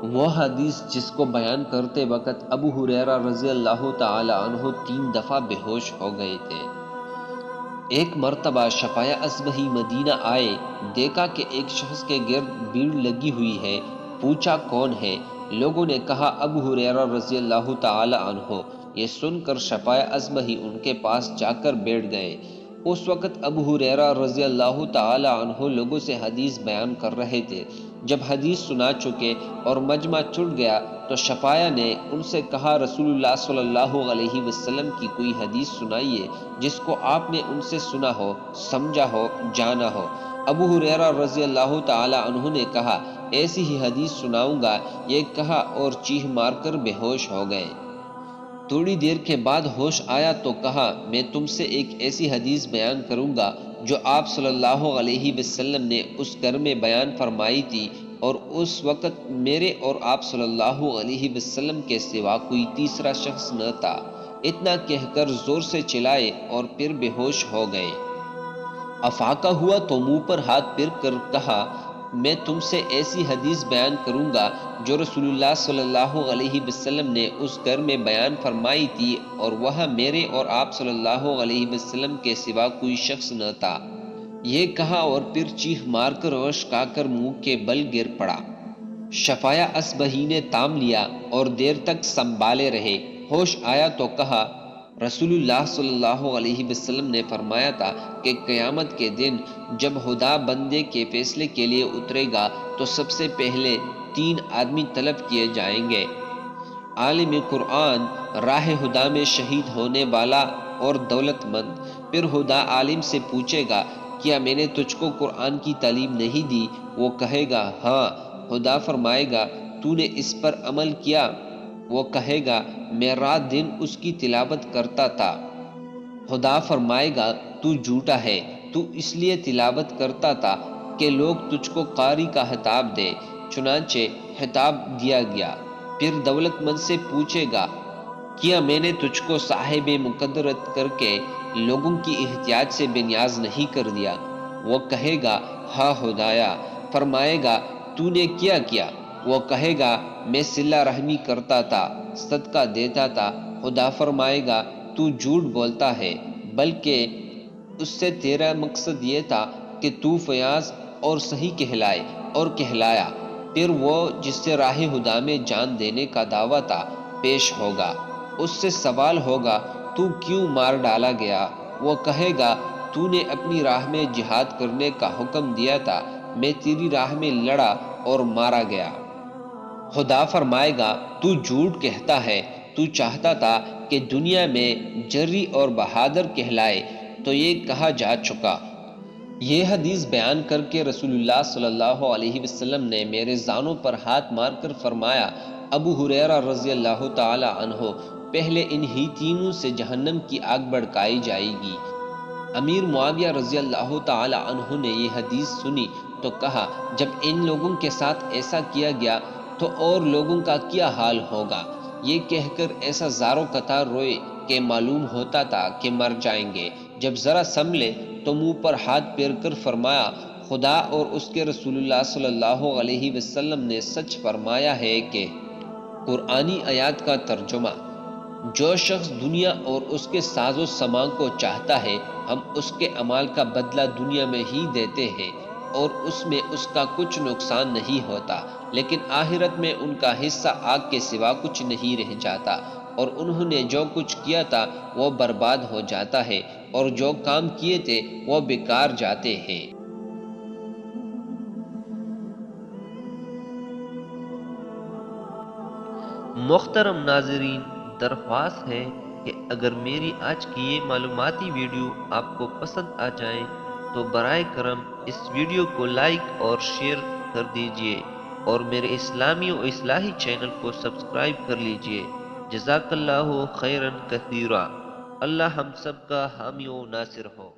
وہ حدیث جس کو بیان کرتے وقت ابو ہریرہ رضی اللہ تعالی عنہ 3 دفعہ بے ہوش ہو گئے تھے۔ ایک مرتبہ شفاعہ اصبہی مدینہ آئے، دیکھا کہ ایک شخص کے گرد بھیڑ لگی ہوئی ہے، پوچھا کون ہے؟ لوگوں نے کہا ابو ہریرہ رضی اللہ تعالی عنہ۔ یہ سن کر شفاعہ اصبہی ان کے پاس جا کر بیٹھ گئے۔ اس وقت ابو ہریرہ رضی اللہ تعالی عنہ لوگوں سے حدیث بیان کر رہے تھے۔ جب حدیث سنا چکے اور مجمع چھٹ گیا تو شفاعہ نے ان سے کہا رسول اللہ صلی اللہ علیہ وسلم کی کوئی حدیث سنائیے جس کو آپ نے ان سے سنا ہو، سمجھا ہو، جانا ہو۔ ابو ہریرہ رضی اللہ تعالی عنہ نے کہا ایسی ہی حدیث سناؤں گا، یہ کہا اور چیخ مار کر بے ہوش ہو گئے۔ تھوڑی دیر کے بعد ہوش آیا تو کہا میں تم سے ایک ایسی حدیث بیان کروں گا جو آپ صلی اللہ علیہ وسلم نے اس گھر میں بیان فرمائی تھی، اور اس وقت میرے اور آپ صلی اللہ علیہ وسلم کے سوا کوئی تیسرا شخص نہ تھا۔ اتنا کہہ کر زور سے چلائے اور پھر بے ہوش ہو گئے۔ افاقہ ہوا تو منہ پر ہاتھ پھر کر کہا میں تم سے ایسی حدیث بیان کروں گا جو رسول اللہ صلی اللہ علیہ وسلم نے اس گھر میں بیان فرمائی تھی، اور وہاں میرے اور آپ صلی اللہ علیہ وسلم کے سوا کوئی شخص نہ تھا۔ یہ کہا اور پھر چیخ مار کر اشک آ کر منہ کے بل گر پڑا۔ شفاعہ اصبہی نے تام لیا اور دیر تک سنبھالے رہے۔ ہوش آیا تو کہا رسول اللہ صلی اللہ علیہ وسلم نے فرمایا تھا کہ قیامت کے دن جب خدا بندے کے فیصلے کے لیے اترے گا تو سب سے پہلے 3 آدمی طلب کیے جائیں گے، عالم قرآن، راہ خدا میں شہید ہونے والا اور دولت مند۔ پھر خدا عالم سے پوچھے گا کیا میں نے تجھ کو قرآن کی تعلیم نہیں دی؟ وہ کہے گا ہاں۔ خدا فرمائے گا تو نے اس پر عمل کیا؟ وہ کہے گا میں رات دن اس کی تلاوت کرتا تھا۔ خدا فرمائے گا تو جھوٹا ہے، تو اس لیے تلاوت کرتا تھا کہ لوگ تجھ کو قاری کا خطاب دے، چنانچہ خطاب دیا گیا۔ پھر دولت مند سے پوچھے گا کیا میں نے تجھ کو صاحب مقدرت کر کے لوگوں کی احتیاج سے بے نیاز نہیں کر دیا؟ وہ کہے گا ہاں خدایا۔ فرمائے گا تو نے کیا کیا؟ وہ کہے گا میں صلہ رحمی کرتا تھا، صدقہ دیتا تھا۔ خدا فرمائے گا تو جھوٹ بولتا ہے، بلکہ اس سے تیرا مقصد یہ تھا کہ تو فیاض اور صحیح کہلائے، اور کہلایا۔ پھر وہ جس سے راہ خدا میں جان دینے کا دعویٰ تھا پیش ہوگا، اس سے سوال ہوگا تو کیوں مار ڈالا گیا؟ وہ کہے گا تو نے اپنی راہ میں جہاد کرنے کا حکم دیا تھا، میں تیری راہ میں لڑا اور مارا گیا۔ خدا فرمائے گا تو جھوٹ کہتا ہے، تو چاہتا تھا کہ دنیا میں جری اور بہادر کہلائے، تو یہ کہا جا چکا۔ یہ حدیث بیان کر کے رسول اللہ صلی اللہ علیہ وسلم نے میرے زانوں پر ہاتھ مار کر فرمایا ابو ہریرہ رضی اللہ تعالی عنہ پہلے انہی تینوں سے جہنم کی آگ بھڑکائی جائے گی۔ امیر معاویہ رضی اللہ تعالی عنہ نے یہ حدیث سنی تو کہا جب ان لوگوں کے ساتھ ایسا کیا گیا تو اور لوگوں کا کیا حال ہوگا؟ یہ کہہ کر ایسا زارو قطار روئے کہ معلوم ہوتا تھا کہ مر جائیں گے۔ جب ذرا سنبھلے تو منہ پر ہاتھ پھیر کر فرمایا خدا اور اس کے رسول اللہ صلی اللہ علیہ وسلم نے سچ فرمایا ہے کہ قرآنی آیات کا ترجمہ جو شخص دنیا اور اس کے ساز و سامان کو چاہتا ہے ہم اس کے اعمال کا بدلہ دنیا میں ہی دیتے ہیں اور اس میں اس کا کچھ نقصان نہیں ہوتا، لیکن آخرت میں ان کا حصہ آگ کے سوا کچھ نہیں رہ جاتا، اور انہوں نے جو کچھ کیا تھا وہ برباد ہو جاتا ہے اور جو کام کیے تھے وہ بیکار جاتے ہیں۔ محترم ناظرین، درخواست ہے کہ اگر میری آج کی یہ معلوماتی ویڈیو آپ کو پسند آ جائے تو برائے کرم اس ویڈیو کو لائک اور شیئر کر دیجئے اور میرے اسلامی و اصلاحی چینل کو سبسکرائب کر لیجئے۔ جزاک اللہ خیرن کثیرا۔ اللہ ہم سب کا حامی و ناصر ہو۔